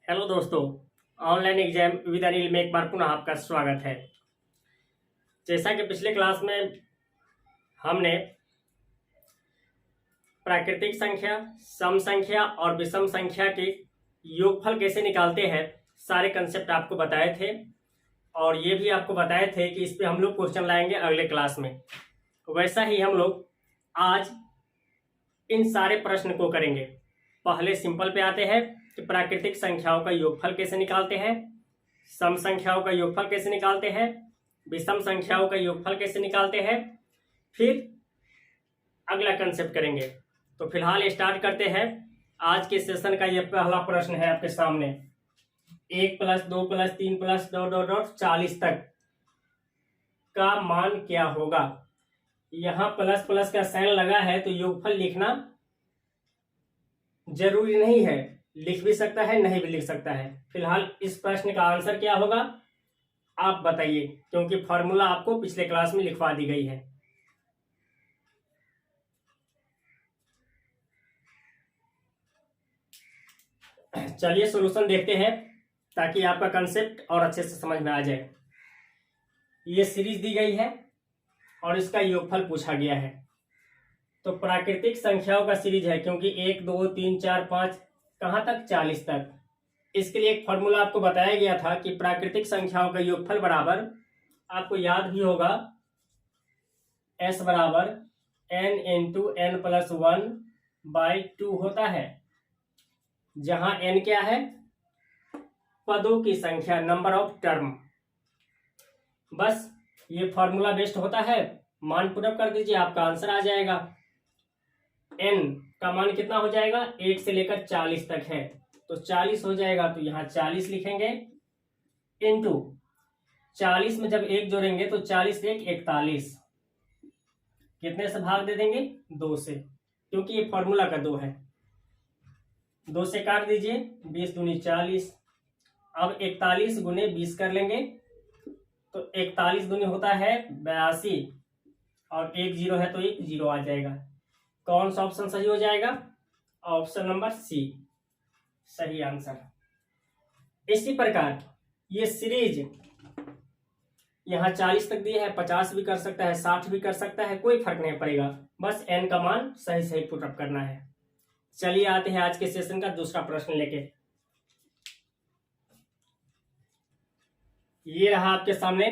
Hello दोस्तों, online exam with Anil में एक बार पुनः आपका स्वागत है। जैसा कि पिछले क्लास में हमने प्राकृतिक संख्या, सम संख्या और विषम संख्या के योगफल कैसे निकालते हैं सारे कंसेप्ट आपको बताए थे और ये भी आपको बताए थे कि इस पे हम लोग क्वेश्चन लाएंगे अगले क्लास में। वैसा ही हम लोग आज इन सारे प्रश्न को करेंगे। पहले सिंपल पे आते हैं कि प्राकृतिक संख्याओं का योगफल कैसे निकालते हैं, सम संख्याओं का योगफल कैसे निकालते हैं, विषम संख्याओं का योगफल कैसे निकालते हैं, फिर अगला कंसेप्ट करेंगे। तो फिलहाल स्टार्ट करते हैं। आज के सेशन का यह पहला प्रश्न है आपके सामने। 1 + 2 + 3 + ... 40 तक का मान क्या होगा। यहां प्लस प्लस का साइन लगा है तो योगफल लिखना जरूरी नहीं है, लिख भी सकता है, नहीं भी लिख सकता है। फिलहाल इस प्रश्न का आंसर क्या होगा आप बताइए, क्योंकि फॉर्मूला आपको पिछले क्लास में लिखवा दी गई है। चलिए सॉल्यूशन देखते हैं ताकि आपका कंसेप्ट और अच्छे से समझ में आ जाए। ये सीरीज दी गई है और इसका योगफल पूछा गया है। तो प्राकृतिक संख्याओं का सीरीज है, क्योंकि 1 2 3 4 5 कहां तक 40 तक। इसके लिए एक फॉर्मूला आपको बताया गया था कि प्राकृतिक संख्याओं का योगफल बराबर, आपको याद भी होगा, s बराबर n × n + 1/2 होता है, जहां n क्या है, पदों की संख्या, नंबर ऑफ टर्म। बस ये फॉर्मूला बेस्ड होता है, मान पुट अप कर दीजिए, आपका आंसर आ जाएगा। n का मान कितना हो जाएगा, 1 से लेकर 40 तक है तो 40 हो जाएगा, तो यहाँ 40 लिखेंगे इंटू 40 में जब 1 जोड़ेंगे तो 40 1 41, कितने से भाग दे देंगे, 2 से, क्योंकि ये फॉर्मूला का 2 है। 2 से काट दीजिए, 20 दूनी 40। अब 41 गुने 20 कर लेंगे तो 41 दूनी होता है 82 और 1 0 है तो 1 0 आ जाएगा। कौन सा ऑप्शन सही हो जाएगा, ऑप्शन नंबर सी सही आंसर। इसी प्रकार ये सीरीज यहाँ 40 तक दिया है, 50 भी कर सकता है, 60 भी कर सकता है, कोई फर्क नहीं पड़ेगा, बस n का मान सही सही पुटअप करना है। चलिए आते हैं आज के सेशन का दूसरा प्रश्न लेके। ये रहा आपके सामने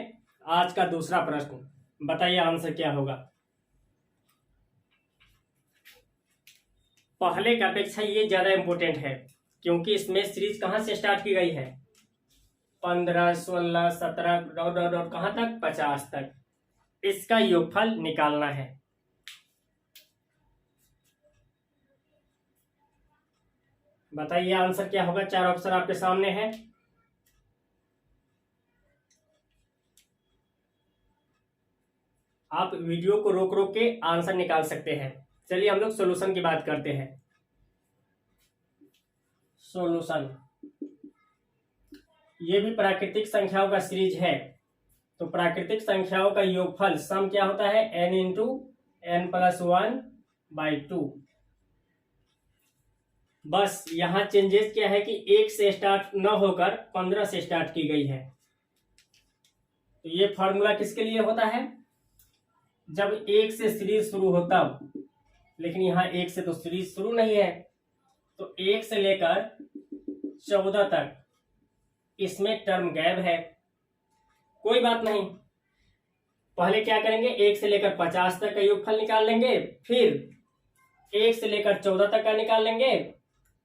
आज का दूसरा प्रश्न, बताइए आंसर क्या होगा। पहले की अपेक्षा ये ज्यादा इंपोर्टेंट है, क्योंकि इसमें सीरीज कहां से स्टार्ट की गई है, 15 16 17 ... कहां तक, 50 तक। इसका योगफल निकालना है। बताइए आंसर क्या होगा, 4 ऑप्शन आपके सामने है। आप वीडियो को रोक रोक के आंसर निकाल सकते हैं। चलिए हम लोग सॉल्यूशन की बात करते हैं। सॉल्यूशन, ये भी प्राकृतिक संख्याओं का सीरीज है, तो प्राकृतिक संख्याओं का योगफल सम क्या होता है, n × n + 1/2। बस यहां चेंजेस क्या है कि 1 से स्टार्ट न होकर 15 से स्टार्ट की गई है। तो ये फॉर्मूला किसके लिए होता है, जब 1 से सीरीज शुरू हो तब, लेकिन यहाँ 1 से तो सीरीज शुरू नहीं है, तो 1 से लेकर 14 तक इसमें टर्म गैप है, कोई बात नहीं। पहले क्या करेंगे, 1 से लेकर 50 तक का योगफल निकाल लेंगे, फिर 1 से लेकर 14 तक का निकाल लेंगे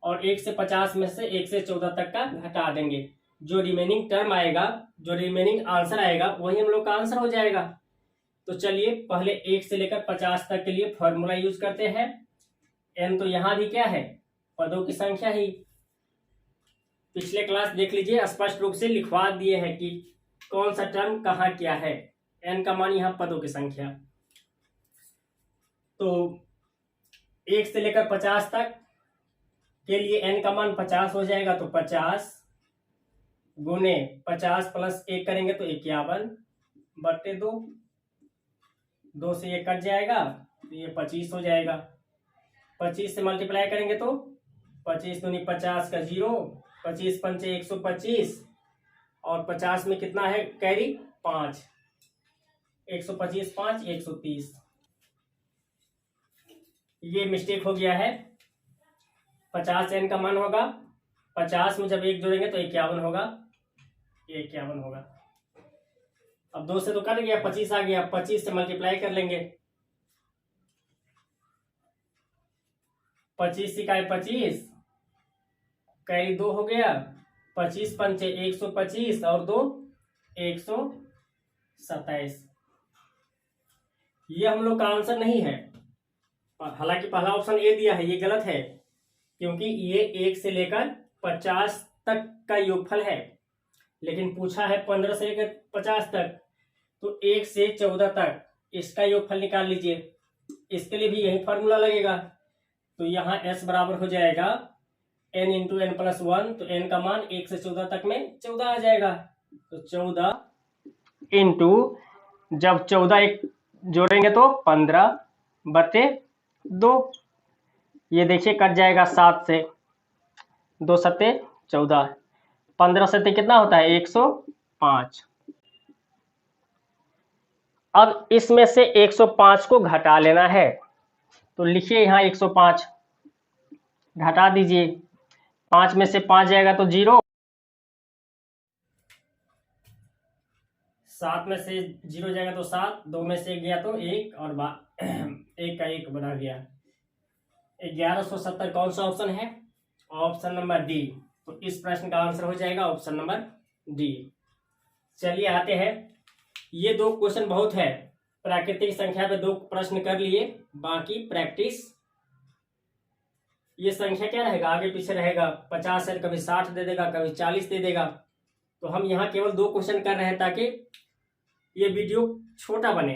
और 1 से 50 में से 1 से 14 तक का घटा देंगे। जो रिमेनिंग टर्म आएगा, जो रिमेनिंग आंसर आएगा, वही हम लोग का आंसर हो जाएगा। तो चलिए पहले 1 से लेकर 50 तक के लिए फॉर्मूला यूज करते हैं। n तो यहां भी क्या है, पदों की संख्या ही। पिछले क्लास देख लीजिए, स्पष्ट रूप से लिखवा दिए हैं कि कौन सा टर्म कहाँ क्या है। n का मान यहाँ पदों की संख्या। तो 1 से लेकर 50 तक के लिए n का मान 50 हो जाएगा, तो 50 गुने 50 + 1 करेंगे तो 51/2। 2 से 1 कट जाएगा तो ये 25 हो जाएगा। 25 से मल्टीप्लाई करेंगे तो 25 दूनी 50 का 0, 25 पंचे 125 और 50 में कितना है कैरी 5, 125 5 130। ये मिस्टेक हो गया है। 50 n का मान होगा, 50 में जब 1 जोड़ेंगे तो 51 होगा, 51 होगा। अब 2 से तो कट गया, 25 आ गया, 25 से मल्टीप्लाई कर लेंगे। 25 इकाई 25, कैरी 2 हो गया, 25 पंचे 125 और 2 127। ये हम लोग का आंसर नहीं है, हालांकि पहला ऑप्शन ए दिया है, ये गलत है क्योंकि ये 1 से लेकर 50 तक का योगफल है, लेकिन पूछा है 15 से लेकर 50 तक, तो 1 से 14 तक इसका योगफल निकाल लीजिए। इसके लिए भी यही फॉर्मूला लगेगा। तो यहाँ s बराबर हो जाएगा n इंटू एन प्लस 1, तो n का मान 1 से 14 तक में 14 आ जाएगा। तो 14 इंटू, जब 14 एक जोड़ेंगे तो 15 बटे 2, ये देखिए कट जाएगा 7 से, 2 सत्ते 14, 15 सत्ते कितना होता है 105। अब इसमें से 105 को घटा लेना है, तो लिखिए यहाँ 105 घटा दीजिए, 5 में से 5 जाएगा तो 0, 7 में से 0 जाएगा तो 7, 2 में से 1 गया तो 1 और 1 का 1 बना गया। 1170 कौन सा ऑप्शन है? Option number D. तो इस प्रश्न का आंसर हो जाएगा ऑप्शन नंबर डी। चलिए आते हैं, ये 2 क्वेश्चन बहुत है, प्राकृतिक संख्या पे 2 प्रश्न कर लिए, बाकी प्रैक्टिस। ये संख्या क्या रहेगा, आगे पीछे रहेगा, 50 है कभी 60 दे देगा, कभी 40 दे देगा। तो हम यहाँ केवल 2 क्वेश्चन कर रहे हैं ताकि ये वीडियो छोटा बने।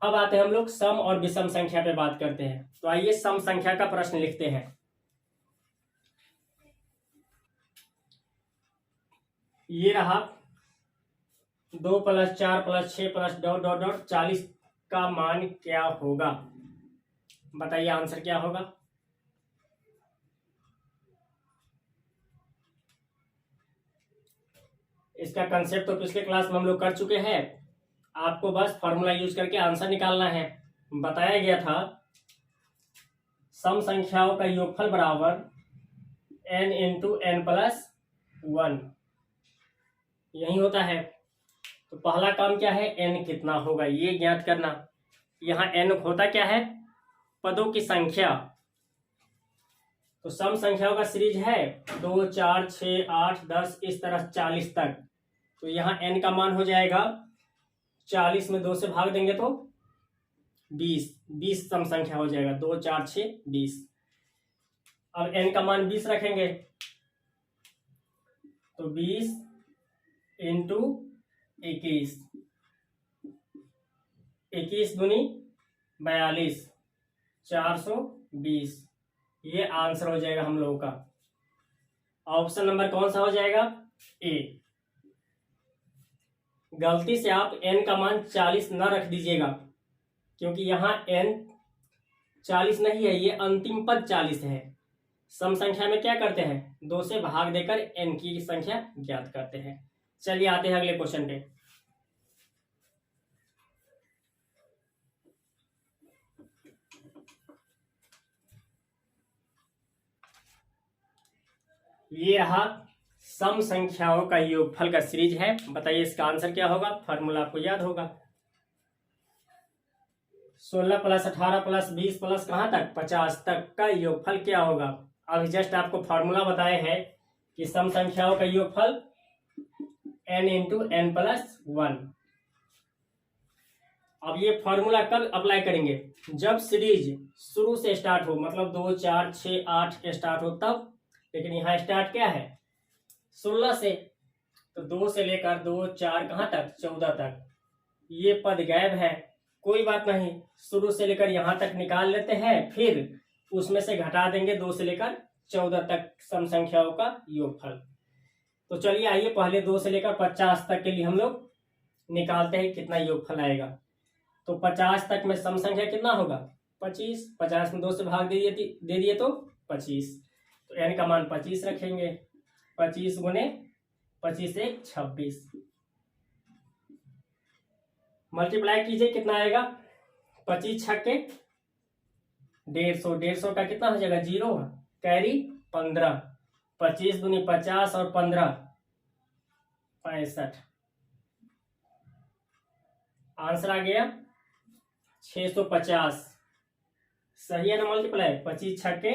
अब आते हैं हम लोग सम और विषम संख्या पे बात करते हैं। तो आइए सम संख्या का प्रश्न लिखते हैं। ये रहा 2 + 4 + 6 + ... 40 का मान क्या होगा? बताइए आंसर क्या होगा। इसका कंसेप्ट तो पिछले क्लास में हम लोग कर चुके हैं, आपको बस फॉर्मूला यूज करके आंसर निकालना है। बताया गया था सम संख्याओं का योगफल बराबर n इंटू एन प्लस 1, यही होता है। तो पहला काम क्या है, n कितना होगा ये ज्ञात करना। यहाँ n होता क्या है, पदों की संख्या। तो सम संख्याओं का सीरीज है 2 4 6 8 10 इस तरह 40 तक। तो यहाँ n का मान हो जाएगा 40 में 2 से भाग देंगे तो 20 सम संख्या हो जाएगा, 2 4 6 20। अब n का मान 20 रखेंगे तो 20 इंटू 21, 21 दूनी 42, 420। ये आंसर हो जाएगा हम लोगों का। ऑप्शन नंबर कौन सा हो जाएगा, ए। गलती से आप n का मान 40 न रख दीजिएगा, क्योंकि यहाँ n 40 नहीं है, ये अंतिम पद 40 है। सम संख्या में क्या करते हैं, 2 से भाग देकर n की संख्या ज्ञात करते हैं। चलिए आते हैं अगले क्वेश्चन पे। ये रहा सम संख्याओं का योगफल का सीरीज है। बताइए इसका आंसर क्या होगा। फॉर्मूला आपको याद होगा, 16 + 18 + 20 प्लस कहाँ तक 50 तक का योगफल क्या होगा। अभी जस्ट आपको फॉर्मूला बताए हैं कि सम संख्याओं का योगफल n इंटू एन प्लस 1। अब ये फॉर्मूला कब अप्लाई करेंगे, जब सीरीज शुरू से स्टार्ट हो, मतलब 2 4 6 8 स्टार्ट हो तब। लेकिन यहाँ स्टार्ट क्या है 16 से, तो 2 से लेकर 2 4 कहाँ तक 14 तक। ये पद गायब है, कोई बात नहीं, शुरू से लेकर यहाँ तक निकाल लेते हैं, फिर उसमें से घटा देंगे 2 से लेकर 14 तक सम संख्याओं का योगफल। तो चलिए आइए पहले 2 से लेकर 50 तक के लिए हम लोग निकालते हैं कितना योगफल आएगा। तो 50 तक में सम संख्या कितना होगा 25, 50 में 2 से भाग दे दिए तो 25। तो n का मान 25 रखेंगे। 25 गुने 25 एक 26, मल्टीप्लाई कीजिए कितना आएगा। 25 छक्के 150, 150 का कितना हो जाएगा 0, कैरी 15, 25 दूनी 50 और 15 65, आंसर आ गया 650। सही है ना मल्टीप्लाई। 25 छक्के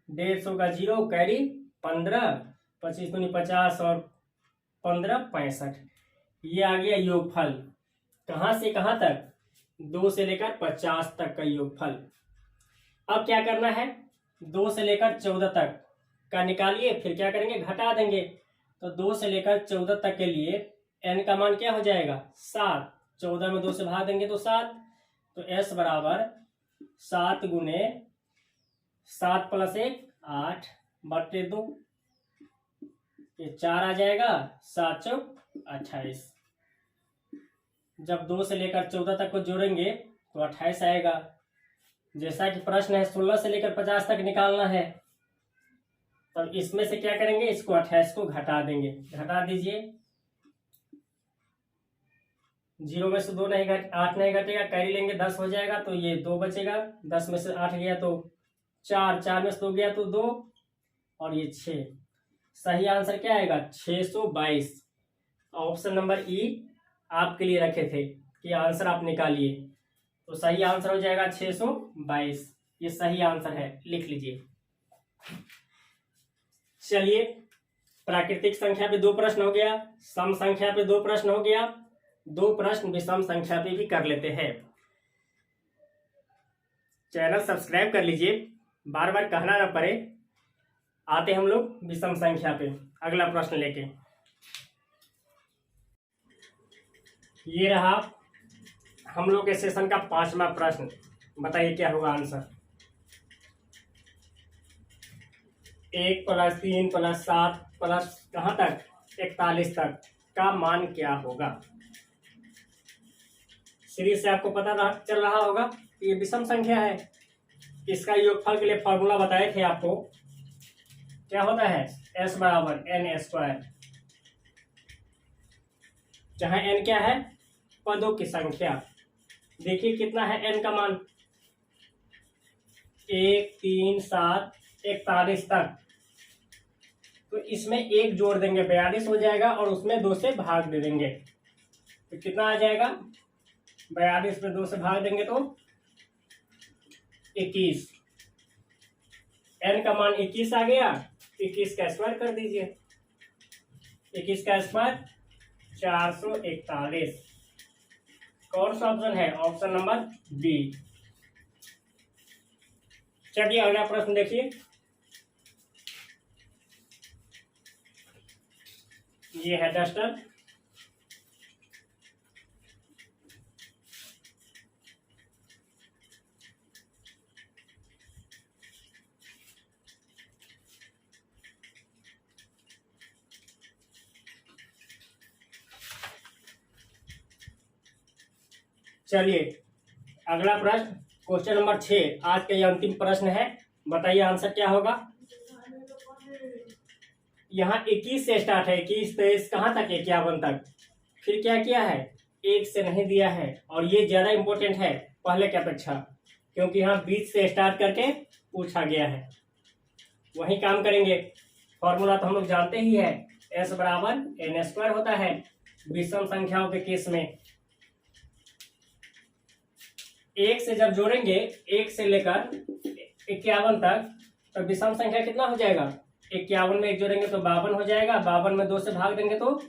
150 का 0, कैरी 15, 25 दूनी 50 और 15 65। ये आ गया योगफल। कहाँ से कहाँ तक, 2 से लेकर 50 तक का योगफल। अब क्या करना है, 2 से लेकर 14 तक का निकालिए, फिर क्या करेंगे घटा देंगे। तो 2 से लेकर 14 तक के लिए n का मान क्या हो जाएगा 7, 14 में 2 से भाग देंगे तो 7, तो s बराबर 7 गुने 7 प्लस 1 8 बटे 2, ये 4 आ जाएगा, 7 चौक 28। जब 2 से लेकर 14 तक को जोड़ेंगे तो 28 आएगा। जैसा कि प्रश्न है 16 से लेकर 50 तक निकालना है, तब इसमें से क्या करेंगे, इसको 28 को घटा देंगे। घटा दीजिए, 0 में से 2 नहीं 8 नहीं घटेगा, कैरी लेंगे 10 हो जाएगा, तो ये 2 बचेगा। 10 में से 8 गया तो 4, 4 में से 2 गया तो 2 और ये 6। सही आंसर क्या आएगा 622। ऑप्शन नंबर ई आपके लिए रखे थे कि आंसर आप निकालिए, तो सही आंसर हो जाएगा 622। ये सही आंसर है, लिख लीजिए। चलिए, प्राकृतिक संख्या पे 2 प्रश्न हो गया, सम संख्या पे 2 प्रश्न हो गया, 2 प्रश्न विषम संख्या पे भी कर लेते हैं। चैनल सब्सक्राइब कर लीजिए, बार बार कहना ना पड़े। आते हम लोग विषम संख्या पे अगला प्रश्न लेके। ये रहा हम लोग के सेशन का 5वां प्रश्न। बताइए क्या होगा आंसर। 1 + 3 + 7 प्लस कहाँ तक 41 तक का मान क्या होगा। सीरीज से आपको पता चल रहा होगा कि ये विषम संख्या है। इसका योगफल के लिए फॉर्मूला बताए थे आपको, क्या होता है s बराबर n², जहां n क्या है पदों की संख्या। देखिए कितना है n का मान 1 3 7 41 तक, तो इसमें 1 जोड़ देंगे 42 हो जाएगा और उसमें 2 से भाग दे देंगे, तो कितना आ जाएगा 42 में 2 से भाग देंगे तो 21। n का मान 21 आ गया, 21 का स्क्वायर कर दीजिए, 21 का स्क्वायर 441। कौन सा ऑप्शन है, ऑप्शन नंबर बी। चलिए अगला प्रश्न देखिए। ये है डस्टर। चलिए अगला प्रश्न, क्वेश्चन नंबर 6, आज का ये अंतिम प्रश्न है। बताइए आंसर क्या होगा। यहाँ 21 से स्टार्ट है, 21 23 कहाँ तक 51 तक। फिर क्या किया है 1 से नहीं दिया है, और ये ज्यादा इंपॉर्टेंट है पहले की अपेक्षा, क्योंकि यहाँ 20 से स्टार्ट करके पूछा गया है। वही काम करेंगे। फॉर्मूला तो हम लोग जानते ही है, s बराबर n² होता है विषम संख्याओं के केस में। 1 से जब जोड़ेंगे 1 से लेकर 51 तक, तो विषम संख्या कितना हो जाएगा 51 में 1 जोड़ेंगे तो 52 हो जाएगा, 52 में 2 से भाग देंगे तो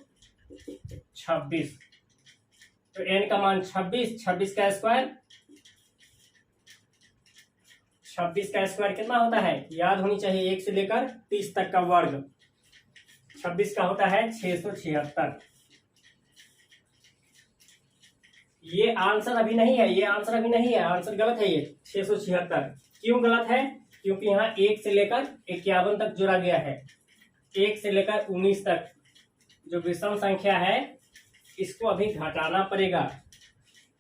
26। तो n का मान 26, 26 का स्क्वायर, 26 का स्क्वायर कितना होता है याद होनी चाहिए, 1 से लेकर 30 तक का वर्ग। 26 का होता है 676। ये आंसर अभी नहीं है, ये आंसर अभी नहीं है, आंसर गलत है। ये 676 क्यों गलत है, क्योंकि यहाँ 1 से लेकर 51 तक जोड़ा गया है। 1 से लेकर 19 तक जो विषम संख्या है इसको अभी घटाना पड़ेगा।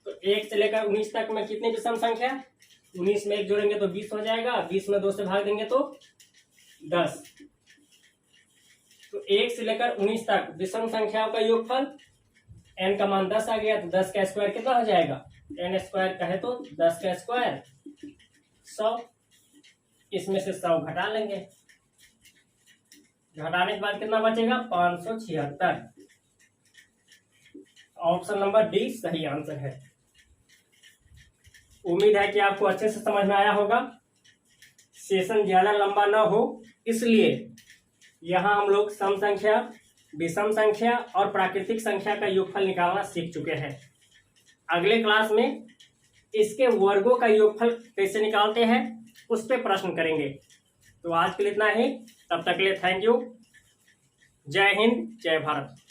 तो 1 से लेकर 19 तक में कितनी विषम संख्या, 19 में 1 जोड़ेंगे तो 20 हो जाएगा, 20 में 2 से भाग देंगे तो 10। तो 1 से लेकर 19 तक विषम संख्याओं का योगफल, n का मान 10 आ गया तो 10 का स्क्वायर कितना हो जाएगा, n स्क्वायर कहे तो 10 का स्क्वायर 100। इसमें से 100 घटा लेंगे, घटाने के बाद कितना बचेगा 576। ऑप्शन नंबर डी सही आंसर है। उम्मीद है कि आपको अच्छे से समझ में आया होगा। सेशन ज्यादा लंबा ना हो इसलिए यहाँ हम लोग सम संख्या, विषम संख्या और प्राकृतिक संख्या का योगफल निकालना सीख चुके हैं। अगले क्लास में इसके वर्गों का योगफल कैसे निकालते हैं उस पर प्रश्न करेंगे। तो आज के लिए इतना ही, तब तक के लिए थैंक यू। जय हिंद, जय भारत।